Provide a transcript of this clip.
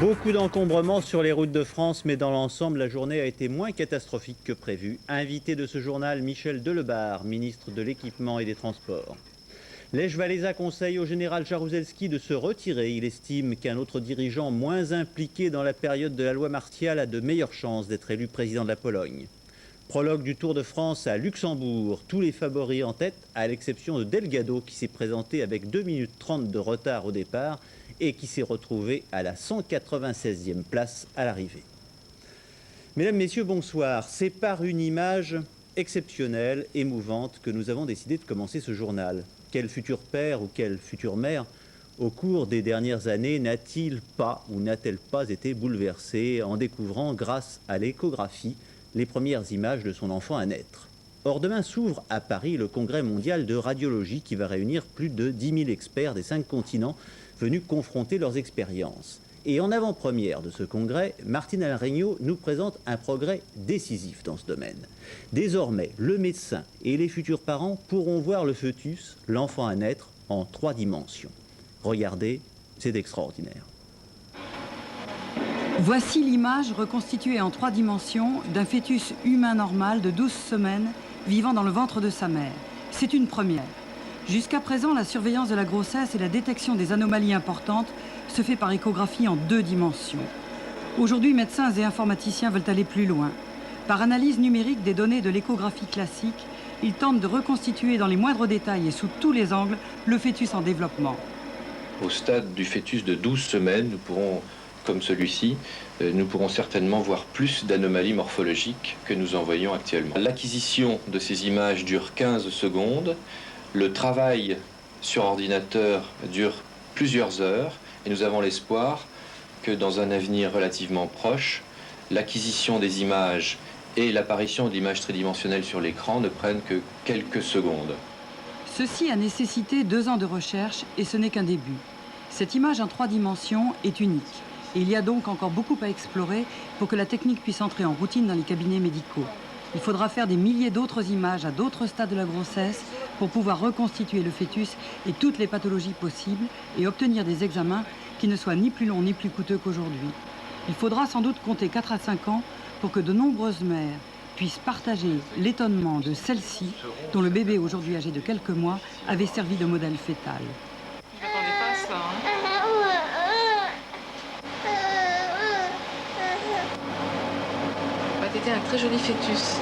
Beaucoup d'encombrements sur les routes de France, mais dans l'ensemble, la journée a été moins catastrophique que prévu. Invité de ce journal, Michel Delebarre, ministre de l'Équipement et des Transports. Lech Walesa conseille au général Jaruzelski de se retirer. Il estime qu'un autre dirigeant moins impliqué dans la période de la loi martiale a de meilleures chances d'être élu président de la Pologne. Prologue du Tour de France à Luxembourg, tous les favoris en tête, à l'exception de Delgado qui s'est présenté avec 2 minutes 30 de retard au départ et qui s'est retrouvé à la 196e place à l'arrivée. Mesdames, Messieurs, bonsoir. C'est par une image exceptionnelle, émouvante, que nous avons décidé de commencer ce journal. Quel futur père ou quelle future mère, au cours des dernières années, n'a-t-il pas ou n'a-t-elle pas été bouleversé en découvrant, grâce à l'échographie, les premières images de son enfant à naître? Or, demain s'ouvre à Paris le congrès mondial de radiologie qui va réunir plus de 10 000 experts des 5 continents venus confronter leurs expériences. Et en avant-première de ce congrès, Martine Alregno nous présente un progrès décisif dans ce domaine. Désormais, le médecin et les futurs parents pourront voir le fœtus, l'enfant à naître, en 3 dimensions. Regardez, c'est extraordinaire. Voici l'image reconstituée en 3 dimensions d'un fœtus humain normal de 12 semaines vivant dans le ventre de sa mère. C'est une première. Jusqu'à présent, la surveillance de la grossesse et la détection des anomalies importantes se fait par échographie en 2 dimensions. Aujourd'hui, médecins et informaticiens veulent aller plus loin. Par analyse numérique des données de l'échographie classique, ils tentent de reconstituer dans les moindres détails et sous tous les angles le fœtus en développement. Au stade du fœtus de 12 semaines, nous pourrons, comme celui-ci, nous pourrons certainement voir plus d'anomalies morphologiques que nous en voyons actuellement. L'acquisition de ces images dure 15 secondes. Le travail sur ordinateur dure plusieurs heures et nous avons l'espoir que dans un avenir relativement proche, l'acquisition des images et l'apparition d'images tridimensionnelles sur l'écran ne prennent que quelques secondes. Ceci a nécessité 2 ans de recherche et ce n'est qu'un début. Cette image en 3 dimensions est unique et il y a donc encore beaucoup à explorer pour que la technique puisse entrer en routine dans les cabinets médicaux. Il faudra faire des milliers d'autres images à d'autres stades de la grossesse pour pouvoir reconstituer le fœtus et toutes les pathologies possibles et obtenir des examens qui ne soient ni plus longs ni plus coûteux qu'aujourd'hui. Il faudra sans doute compter 4 à 5 ans pour que de nombreuses mères puissent partager l'étonnement de celle-ci, dont le bébé aujourd'hui âgé de quelques mois avait servi de modèle fœtal. Je m'attendais pas à cela, hein. Bah, t'étais un très joli fœtus.